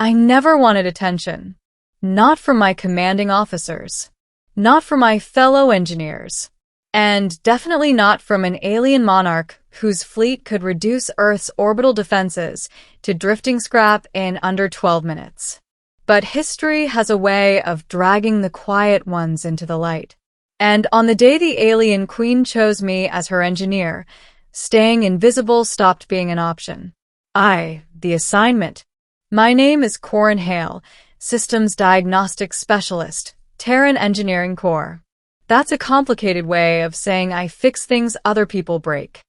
I never wanted attention. Not from my commanding officers. Not from my fellow engineers. And definitely not from an alien monarch whose fleet could reduce Earth's orbital defenses to drifting scrap in under 12 minutes. But history has a way of dragging the quiet ones into the light. And on the day the alien queen chose me as her engineer, staying invisible stopped being an option. The assignment. My name is Corin Hale, Systems Diagnostics Specialist, Terran Engineering Corps. That's a complicated way of saying I fix things other people break.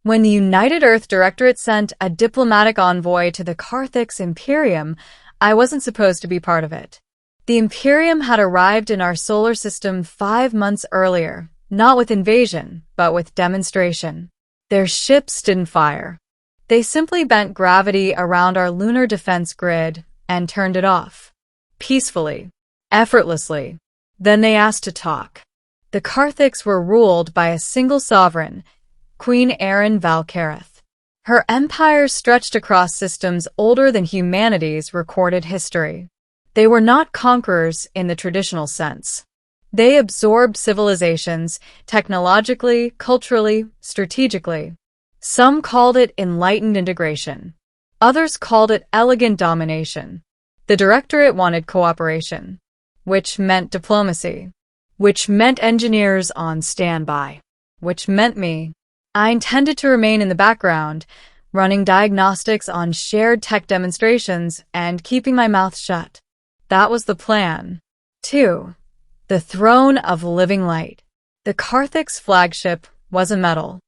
When the United Earth Directorate sent a diplomatic envoy to the Carthix Imperium, I wasn't supposed to be part of it. The Imperium had arrived in our solar system 5 months earlier, not with invasion, but with demonstration. Their ships didn't fire. They simply bent gravity around our lunar defense grid and turned it off. Peacefully. Effortlessly. Then they asked to talk. The Carthix were ruled by a single sovereign, Queen Erin Valcareth. Her empire stretched across systems older than humanity's recorded history. They were not conquerors in the traditional sense. They absorbed civilizations technologically, culturally, strategically. Some called it enlightened integration. Others called it elegant domination. The Directorate wanted cooperation, which meant diplomacy, which meant engineers on standby, which meant me. I intended to remain in the background, running diagnostics on shared tech demonstrations and keeping my mouth shut. That was the plan. 2. The Throne of Living Light. The Carthix flagship wasn't metal.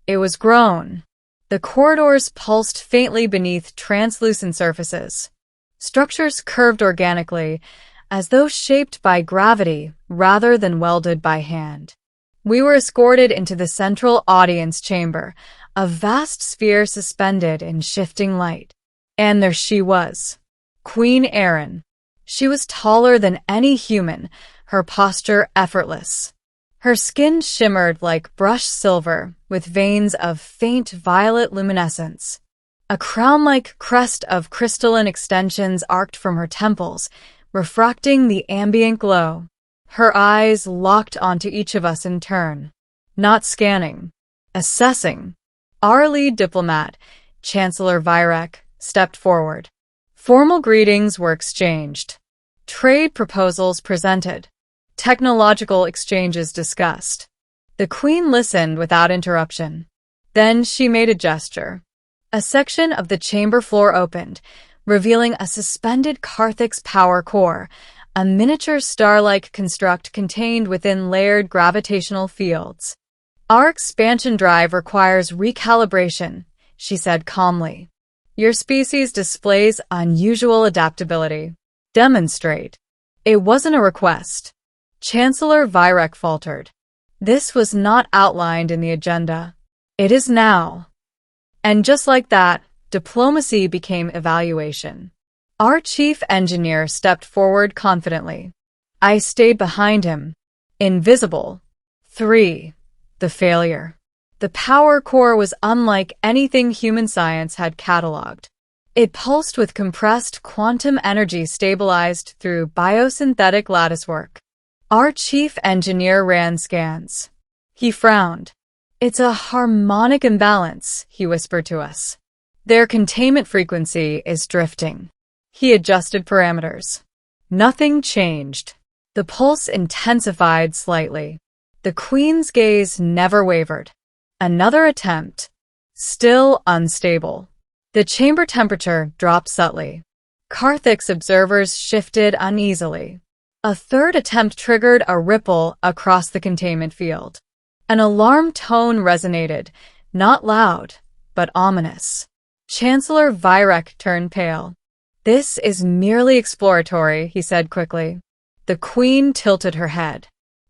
It was grown. The corridors pulsed faintly beneath translucent surfaces. Structures curved organically, as though shaped by gravity rather than welded by hand. We were escorted into the central audience chamber, a vast sphere suspended in shifting light. And there she was, Queen Erin. She was taller than any human, her posture effortless. Her skin shimmered like brushed silver, with veins of faint violet luminescence. A crown-like crest of crystalline extensions arced from her temples, refracting the ambient glow. Her eyes locked onto each of us in turn. Not scanning. Assessing. Our lead diplomat, Chancellor Virek, stepped forward. Formal greetings were exchanged. Trade proposals presented. Technological exchanges discussed. The Queen listened without interruption. Then she made a gesture. A section of the chamber floor opened, revealing a suspended Carthix power core, a miniature star-like construct contained within layered gravitational fields. Our expansion drive requires recalibration, she said calmly. Your species displays unusual adaptability. Demonstrate. It wasn't a request. Chancellor Virek faltered. This was not outlined in the agenda. It is now. And just like that, diplomacy became evaluation. Our chief engineer stepped forward confidently. I stayed behind him. Invisible. 3. The failure. The power core was unlike anything human science had catalogued. It pulsed with compressed quantum energy stabilized through biosynthetic latticework. Our chief engineer ran scans. He frowned. It's a harmonic imbalance, he whispered to us. Their containment frequency is drifting. He adjusted parameters. Nothing changed. The pulse intensified slightly. The Queen's gaze never wavered. Another attempt. Still unstable. The chamber temperature dropped subtly. Carthix observers shifted uneasily. A third attempt triggered a ripple across the containment field. An alarm tone resonated, not loud, but ominous. Chancellor Virek turned pale. This is merely exploratory, he said quickly. The Queen tilted her head.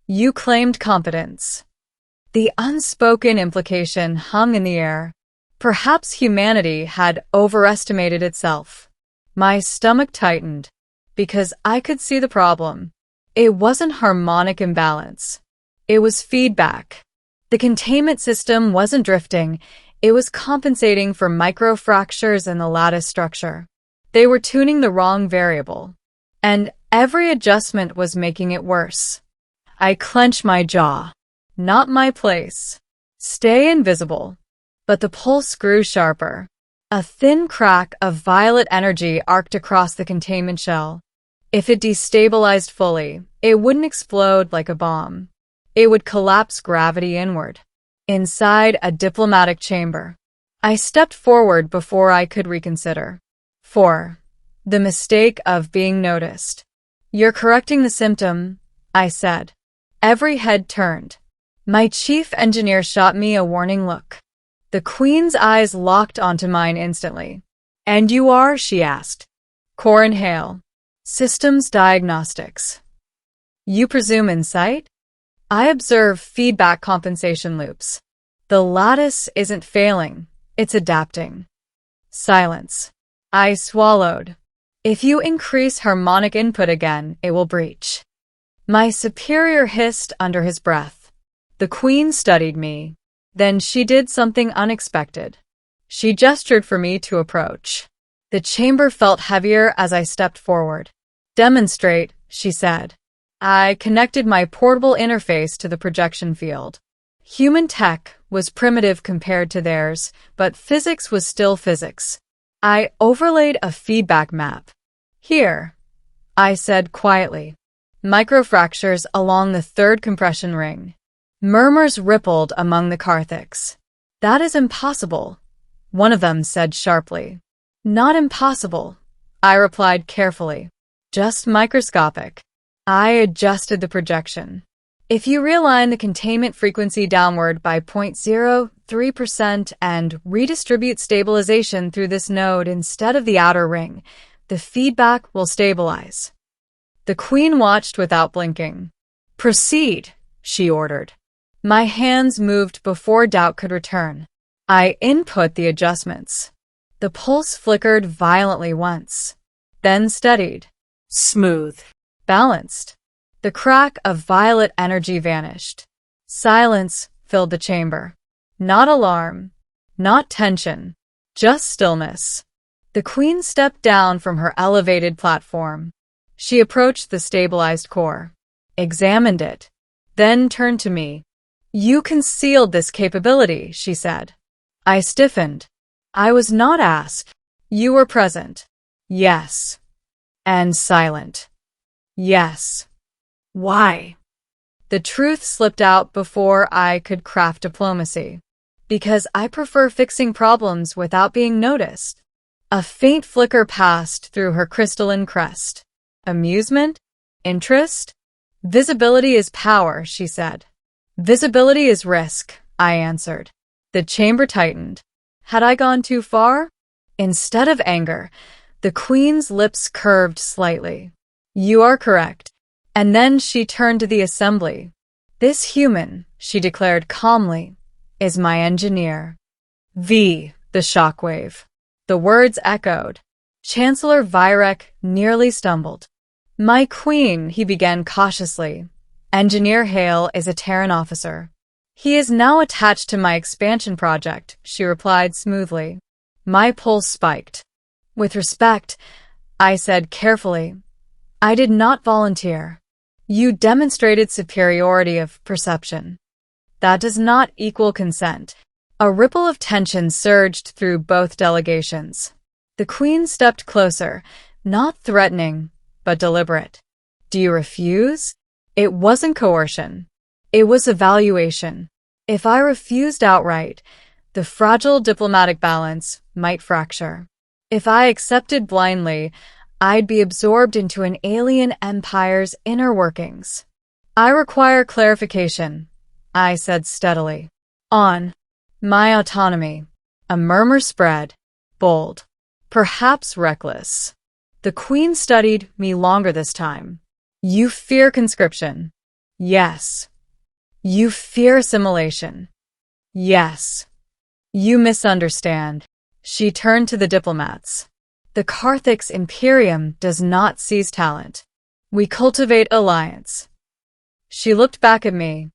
You claimed competence. The unspoken implication hung in the air. Perhaps humanity had overestimated itself. My stomach tightened, because I could see the problem. It wasn't harmonic imbalance. It was feedback. The containment system wasn't drifting, it was compensating for microfractures in the lattice structure. They were tuning the wrong variable, and every adjustment was making it worse. I clenched my jaw. Not my place. Stay invisible. But the pulse grew sharper. A thin crack of violet energy arced across the containment shell. If it destabilized fully, it wouldn't explode like a bomb. It would collapse gravity inward. Inside a diplomatic chamber. I stepped forward before I could reconsider. 4. The mistake of being noticed. You're correcting the symptom, I said. Every head turned. My chief engineer shot me a warning look. The Queen's eyes locked onto mine instantly. And you are? She asked. Core inhale. Systems diagnostics. You presume insight? I observe feedback compensation loops. The lattice isn't failing, it's adapting. Silence. I swallowed. If you increase harmonic input again, it will breach. My superior hissed under his breath. The Queen studied me. Then she did something unexpected. She gestured for me to approach. The chamber felt heavier as I stepped forward. Demonstrate, she said. I connected my portable interface to the projection field. Human tech was primitive compared to theirs, but physics was still physics. I overlaid a feedback map. Here, I said quietly. Microfractures along the third compression ring. Murmurs rippled among the Carthics. That is impossible, one of them said sharply. Not impossible, I replied carefully. Just microscopic. I adjusted the projection. If you realign the containment frequency downward by 0.03% and redistribute stabilization through this node instead of the outer ring, the feedback will stabilize. The Queen watched without blinking. Proceed, she ordered. My hands moved before doubt could return. I input the adjustments. The pulse flickered violently once, then steadied. Smooth. Balanced. The crack of violet energy vanished. Silence filled the chamber. Not alarm, not tension, just stillness. The Queen stepped down from her elevated platform. She approached the stabilized core, examined it, then turned to me. You concealed this capability, she said. I stiffened. I was not asked. You were present. Yes. And silent. Yes. Why? The truth slipped out before I could craft diplomacy. Because I prefer fixing problems without being noticed. A faint flicker passed through her crystalline crest. Amusement? Interest? Visibility is power, she said. Visibility is risk, I answered. The chamber tightened. Had I gone too far? Instead of anger, the Queen's lips curved slightly. You are correct. And then she turned to the assembly. This human, she declared calmly, is my engineer. The shockwave. The words echoed. Chancellor Virek nearly stumbled. My Queen, he began cautiously. Engineer Hale is a Terran officer. He is now attached to my expansion project, she replied smoothly. My pulse spiked. With respect, I said carefully, I did not volunteer. You demonstrated superiority of perception. That does not equal consent. A ripple of tension surged through both delegations. The Queen stepped closer, not threatening, but deliberate. Do you refuse? It wasn't coercion. It was evaluation. If I refused outright, the fragile diplomatic balance might fracture. If I accepted blindly, I'd be absorbed into an alien empire's inner workings. I require clarification, I said steadily. On my autonomy. A murmur spread, bold, perhaps reckless. The Queen studied me longer this time. You fear conscription. Yes. You fear assimilation. Yes. You misunderstand. She turned to the diplomats. The Carthic's Imperium does not seize talent. We cultivate alliance. She looked back at me.